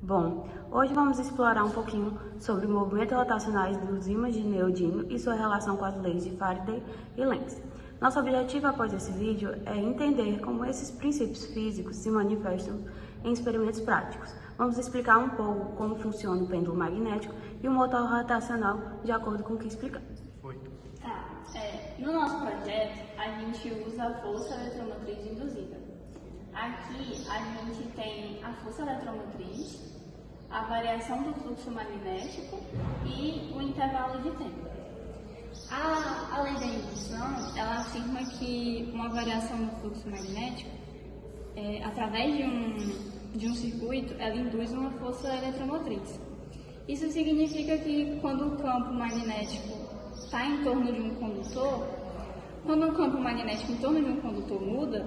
Bom, hoje vamos explorar um pouquinho sobre o movimento rotacionais dos ímãs de neodímio e sua relação com as leis de Faraday e Lenz. Nosso objetivo após esse vídeo é entender como esses princípios físicos se manifestam em experimentos práticos. Vamos explicar um pouco como funciona o pêndulo magnético e o motor rotacional de acordo com o que explicamos. No nosso projeto, a gente usa a força eletromotriz induzida. Aqui, a gente tem a força eletromotriz, a variação do fluxo magnético e o intervalo de tempo. A lei da indução, ela afirma que uma variação do fluxo magnético, através de um circuito, ela induz uma força eletromotriz. Isso significa que quando o campo magnético está em torno de um condutor, quando o campo magnético em torno de um condutor muda,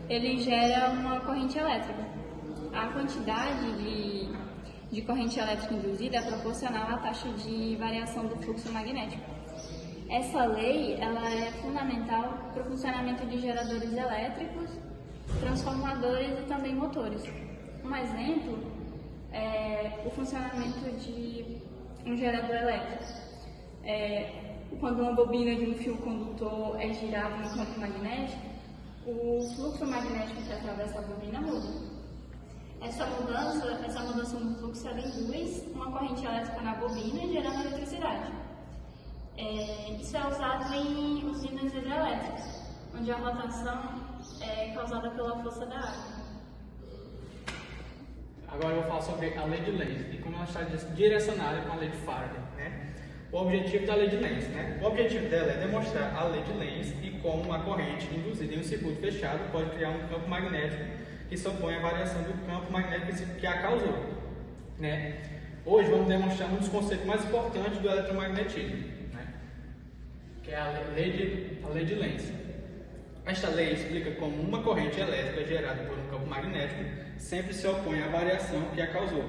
ele gera uma corrente elétrica. A quantidade de corrente elétrica induzida é proporcional à taxa de variação do fluxo magnético. Essa lei ela é fundamental para o funcionamento de geradores elétricos, transformadores e também motores. Um exemplo é o funcionamento de um gerador elétrico. Quando uma bobina de um fio condutor é girada no campo magnético, o fluxo magnético que atravessa a bobina muda. Essa mudança no fluxo ela induz uma corrente elétrica na bobina, gerando eletricidade. Isso é usado em usinas hidrelétricas, onde a rotação é causada pela força da água. Agora eu vou falar sobre a lei de Lenz e como ela está direcionada com a lei de Faraday, né? O objetivo da lei de Lenz, né? O objetivo dela é demonstrar a lei de Lenz e como uma corrente induzida em um circuito fechado pode criar um campo magnético que se opõe à variação do campo magnético que a causou, né? Hoje vamos demonstrar um dos conceitos mais importantes do eletromagnetismo, né? Que é a lei de Lenz. Esta lei explica como uma corrente elétrica gerada por um campo magnético sempre se opõe à variação que a causou,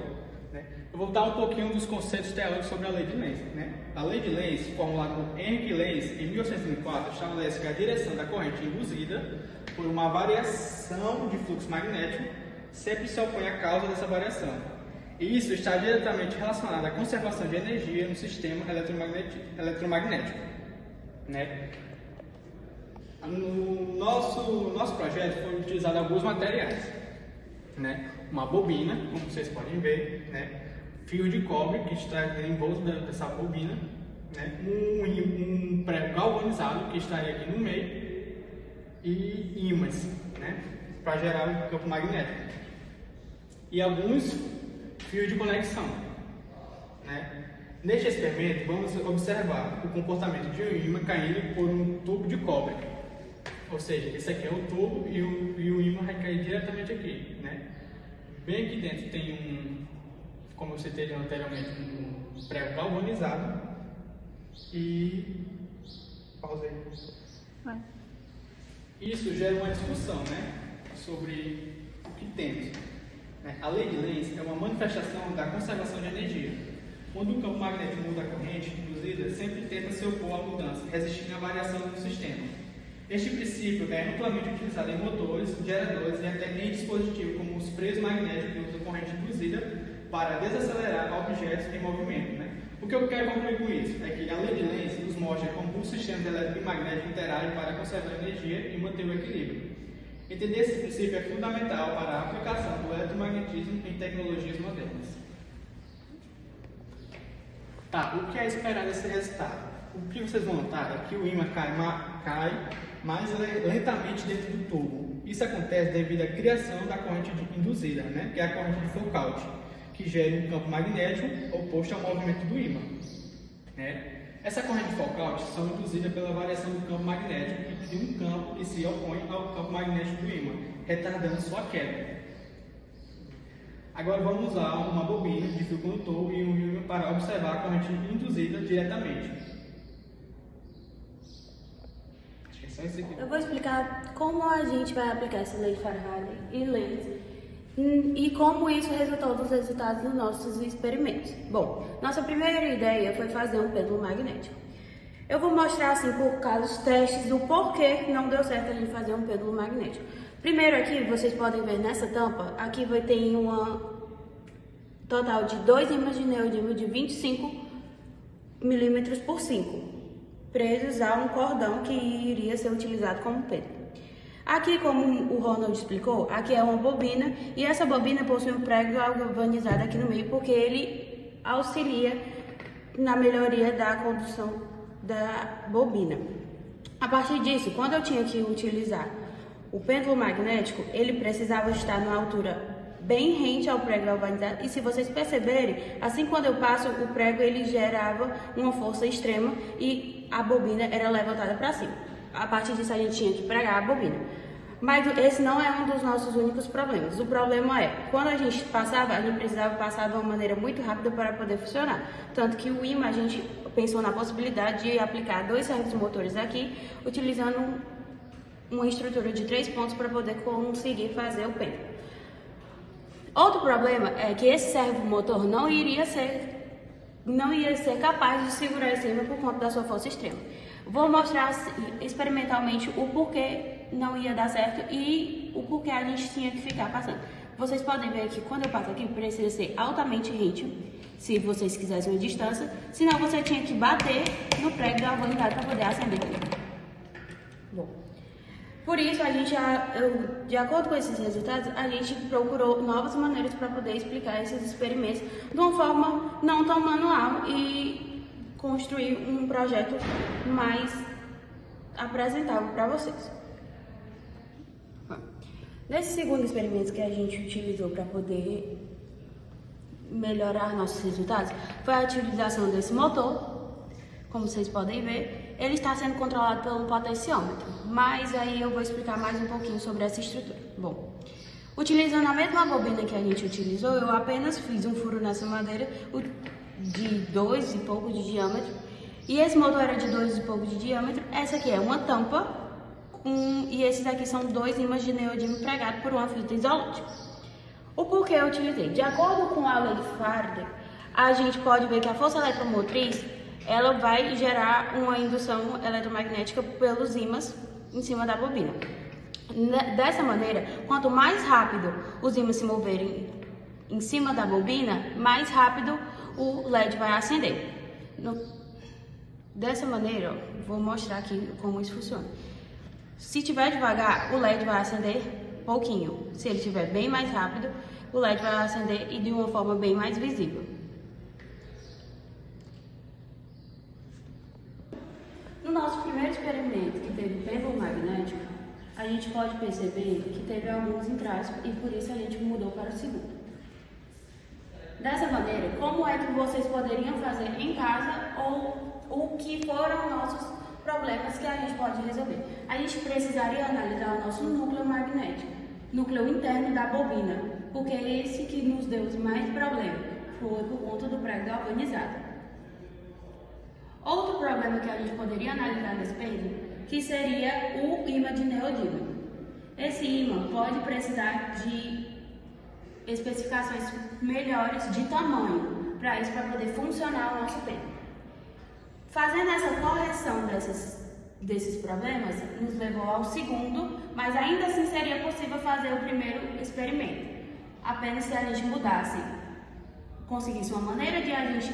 né? Eu vou dar um pouquinho dos conceitos teóricos sobre a lei de Lenz, né? A lei de Lenz, formulada por Henry Lenz em 1804, estabelece que a direção da corrente induzida por uma variação de fluxo magnético sempre se opõe à causa dessa variação. E isso está diretamente relacionado à conservação de energia no sistema eletromagnético, né? No nosso projeto foram utilizados alguns materiais, né? Uma bobina, como vocês podem ver, né? Fio de cobre que está em volta dessa bobina, né? Um prego galvanizado que estaria aqui no meio e ímãs, né? Para gerar um campo magnético e alguns fios de conexão, né? Neste experimento vamos observar o comportamento de um ímã caindo por um tubo de cobre, ou seja, esse aqui é o tubo e o ímã vai cair diretamente aqui, né? Bem aqui dentro tem como você teve anteriormente, um prego galvanizado e pausa aí. Vai. Isso gera uma discussão, né, sobre o que temos. A lei de Lenz é uma manifestação da conservação de energia. Quando o campo magnético muda a corrente induzida, sempre tenta se opor à mudança, resistindo à variação do sistema. Este princípio é amplamente utilizado em motores, geradores e até em dispositivos como os freios magnéticos que usam corrente induzida para desacelerar objetos em movimento, né? O que eu quero concluir com isso é que a lei de Lenz nos mostra como os sistemas elétrico e magnético interagem para conservar energia e manter o equilíbrio. Entender esse princípio é fundamental para a aplicação do eletromagnetismo em tecnologias modernas. O que é esperar desse resultado? O que vocês vão notar é que o ímã cai mais lentamente dentro do tubo. Isso acontece devido à criação da corrente induzida, né? Que é a corrente de Foucault, que gera um campo magnético oposto ao movimento do ímã, né? Essa corrente de Foucault são induzidas pela variação do campo magnético que cria um campo que se opõe ao campo magnético do ímã, retardando sua queda. Agora vamos usar uma bobina de fio condutor e um ímã para observar a corrente induzida diretamente. Acho que é só isso aqui. Eu vou explicar como a gente vai aplicar essa lei de Faraday e Lenz e como isso resultou dos resultados dos nossos experimentos. Bom, nossa primeira ideia foi fazer um pêndulo magnético. Eu vou mostrar assim por casos testes do porquê não deu certo a gente fazer um pêndulo magnético. Primeiro aqui, vocês podem ver nessa tampa, aqui vai ter total de 2 ímãs de neodímio de 25 milímetros por 5, presos a um cordão que iria ser utilizado como pêndulo. Aqui, como o Ronald explicou, aqui é uma bobina e essa bobina possui um prego galvanizado aqui no meio porque ele auxilia na melhoria da condução da bobina. A partir disso, quando eu tinha que utilizar o pêndulo magnético, ele precisava estar numa altura bem rente ao prego galvanizado e se vocês perceberem, assim quando eu passo o prego ele gerava uma força extrema e a bobina era levantada para cima. A partir disso a gente tinha que pregar a bobina. Mas esse não é um dos nossos únicos problemas. O problema é, quando a gente passava, a gente precisava passar de uma maneira muito rápida para poder funcionar. Tanto que o imã, a gente pensou na possibilidade de aplicar 2 servos motores aqui, utilizando uma estrutura de 3 pontos para poder conseguir fazer o pêndulo. Outro problema é que esse servo motor não ia ser capaz de segurar esse imã por conta da sua força extrema. Vou mostrar experimentalmente o porquê não ia dar certo e o porquê a gente tinha que ficar passando. Vocês podem ver que quando eu passo aqui precisa ser altamente rente, se vocês quisessem uma distância, senão você tinha que bater no prego galvanizado para poder acender. Bom, por isso de acordo com esses resultados, a gente procurou novas maneiras para poder explicar esses experimentos de uma forma não tão manual e construir um projeto mais apresentável para vocês. Nesse segundo experimento que a gente utilizou para poder melhorar nossos resultados, foi a utilização desse motor. Como vocês podem ver, ele está sendo controlado pelo potenciômetro, mas aí eu vou explicar mais um pouquinho sobre essa estrutura. Bom, utilizando a mesma bobina que a gente utilizou, eu apenas fiz um furo nessa madeira de 2 e pouco de diâmetro, e esse motor era de 2 e pouco de diâmetro. Essa aqui é uma tampa, e esses aqui são 2 ímãs de neodímio pregados por uma fita isolante. O porquê eu utilizei? De acordo com a lei de Faraday, a gente pode ver que a força eletromotriz ela vai gerar uma indução eletromagnética pelos ímãs em cima da bobina. Dessa maneira, quanto mais rápido os ímãs se moverem em cima da bobina, mais rápido o LED vai acender. Dessa maneira, vou mostrar aqui como isso funciona. Se tiver devagar, o LED vai acender pouquinho. Se ele estiver bem mais rápido, o LED vai acender e de uma forma bem mais visível. No nosso primeiro experimento, que teve pêndulo magnético, a gente pode perceber que teve alguns entraves e por isso a gente mudou para o segundo. Dessa maneira, como é que vocês poderiam fazer em casa ou o que foram nossos problemas que a gente pode resolver? A gente precisaria analisar o nosso núcleo magnético, núcleo interno da bobina, porque é esse que nos deu mais problema, foi por conta do prego galvanizado. Outro problema que a gente poderia analisar nesse pêndulo, que seria o ímã de neodímio. Esse ímã pode precisar de especificações melhores de tamanho, para isso, para poder funcionar o nosso pêndulo. Fazendo essa correção desses problemas, nos levou ao segundo, mas ainda assim seria possível fazer o primeiro experimento. Apenas se a gente conseguisse uma maneira de a gente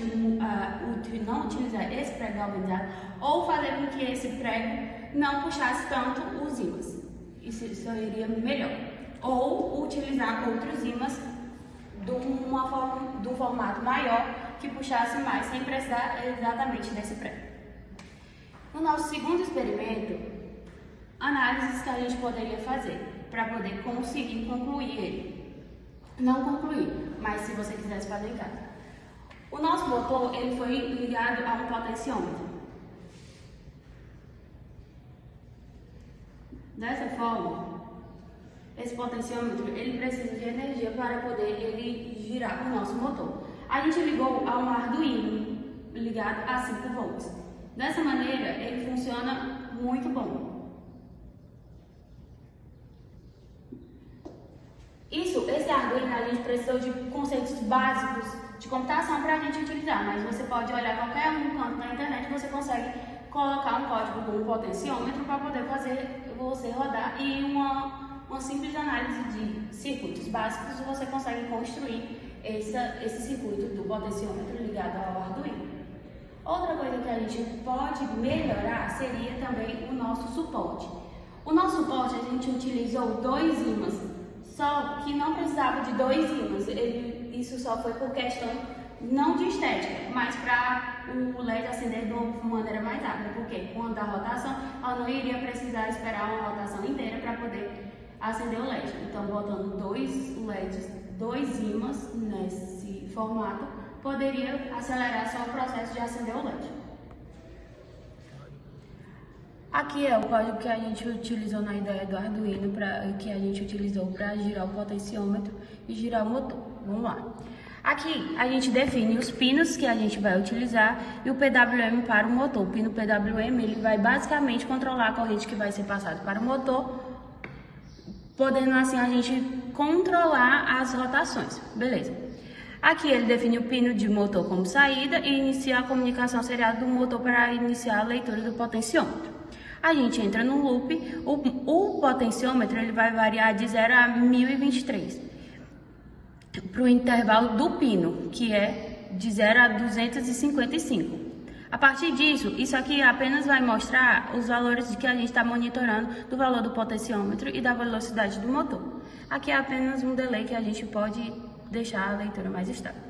não utilizar esse prego galvanizado ou fazer com que esse prego não puxasse tanto os ímãs. Isso iria melhor. Ou utilizar outros ímãs de um formato maior que puxasse mais sem precisar exatamente desse prego. No nosso segundo experimento, análises que a gente poderia fazer para poder conseguir concluir ele. Não concluir, mas se você quisesse fazer em casa. O nosso motor ele foi ligado a um potenciômetro. Dessa forma, esse potenciômetro ele precisa de energia para poder ele girar o nosso motor. A gente ligou a um Arduino ligado a 5 volts. Dessa maneira, ele funciona muito bom. Esse Arduino a gente precisou de conceitos básicos de computação para a gente utilizar, mas você pode olhar qualquer canto na internet e você consegue colocar um código com um potenciômetro para poder fazer você rodar e uma uma simples análise de circuitos básicos, você consegue construir esse circuito do potenciômetro ligado ao Arduino. Outra coisa que a gente pode melhorar seria também o nosso suporte. O nosso suporte a gente utilizou 2 ímãs, só que não precisava de 2 ímãs. Isso só foi por questão não de estética, mas para o LED acender de uma maneira mais rápida, porque quando a rotação, ela não iria precisar esperar uma rotação inteira para poder acender o LED. Então, botando 2 LEDs, 2 ímãs nesse formato, poderia acelerar só o processo de acender o LED. Aqui é o código que a gente utilizou na ideia do Arduino, que a gente utilizou para girar o potenciômetro e girar o motor. Vamos lá. Aqui a gente define os pinos que a gente vai utilizar e o PWM para o motor. O pino PWM ele vai basicamente controlar a corrente que vai ser passada para o motor, podendo assim a gente controlar as rotações. Beleza. Aqui ele define o pino de motor como saída e inicia a comunicação seriada do motor para iniciar a leitura do potenciômetro. A gente entra no loop, o potenciômetro ele vai variar de 0 a 1023 para o intervalo do pino, que é de 0 a 255. A partir disso, isso aqui apenas vai mostrar os valores que a gente está monitorando do valor do potenciômetro e da velocidade do motor. Aqui é apenas um delay que a gente pode deixar a leitura mais estável.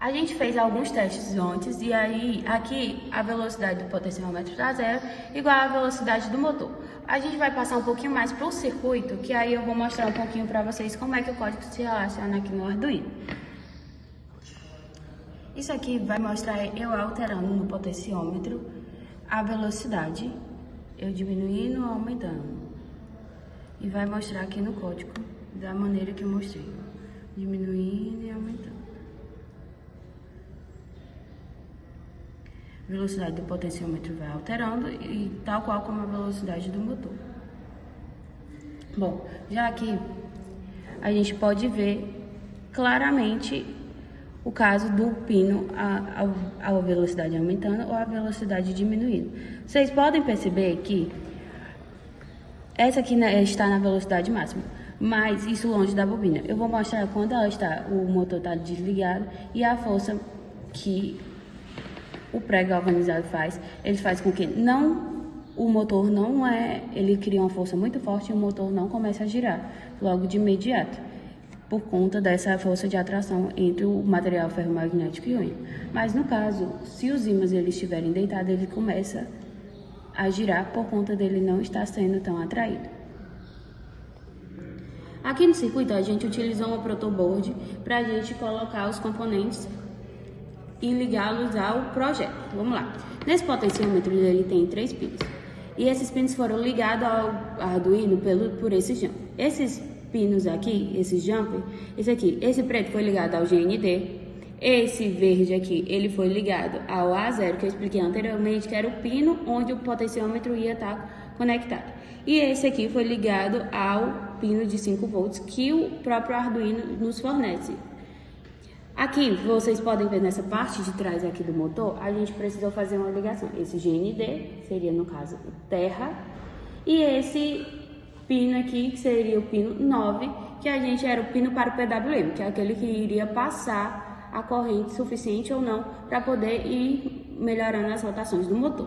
A gente fez alguns testes antes e aí aqui a velocidade do potenciômetro está 0 igual à velocidade do motor. A gente vai passar um pouquinho mais para o circuito, que aí eu vou mostrar um pouquinho para vocês como é que o código se relaciona aqui no Arduino. Isso aqui vai mostrar eu alterando no potenciômetro a velocidade, eu diminuindo ou aumentando. E vai mostrar aqui no código da maneira que eu mostrei, diminuindo e aumentando. A velocidade do potenciômetro vai alterando e tal qual como a velocidade do motor. Bom, já aqui a gente pode ver claramente o caso do pino, a velocidade aumentando ou a velocidade diminuindo. Vocês podem perceber que essa aqui está na velocidade máxima, mas isso longe da bobina. Eu vou mostrar quando o motor está desligado e a força que o pré-galvanizado ele faz com que o motor ele cria uma força muito forte e o motor não começa a girar logo de imediato, por conta dessa força de atração entre o material ferromagnético e o ímã. Mas no caso, se os ímãs estiverem deitados, ele começa a girar por conta dele não estar sendo tão atraído. Aqui no circuito a gente utilizou uma protoboard para a gente colocar os componentes e ligá-los ao projeto. Vamos lá. Nesse potenciômetro ele tem 3 pinos. E esses pinos foram ligados ao Arduino por esses jumper. Esses pinos aqui, esses jumper, esse preto foi ligado ao GND. Esse verde aqui, ele foi ligado ao A0, que eu expliquei anteriormente, que era o pino onde o potenciômetro ia estar conectado. E esse aqui foi ligado ao pino de 5 volts que o próprio Arduino nos fornece. Aqui, vocês podem ver nessa parte de trás aqui do motor, a gente precisou fazer uma ligação. Esse GND seria, no caso, o terra, e esse pino aqui, que seria o pino 9, que a gente era o pino para o PWM, que é aquele que iria passar a corrente suficiente ou não para poder ir melhorando as rotações do motor.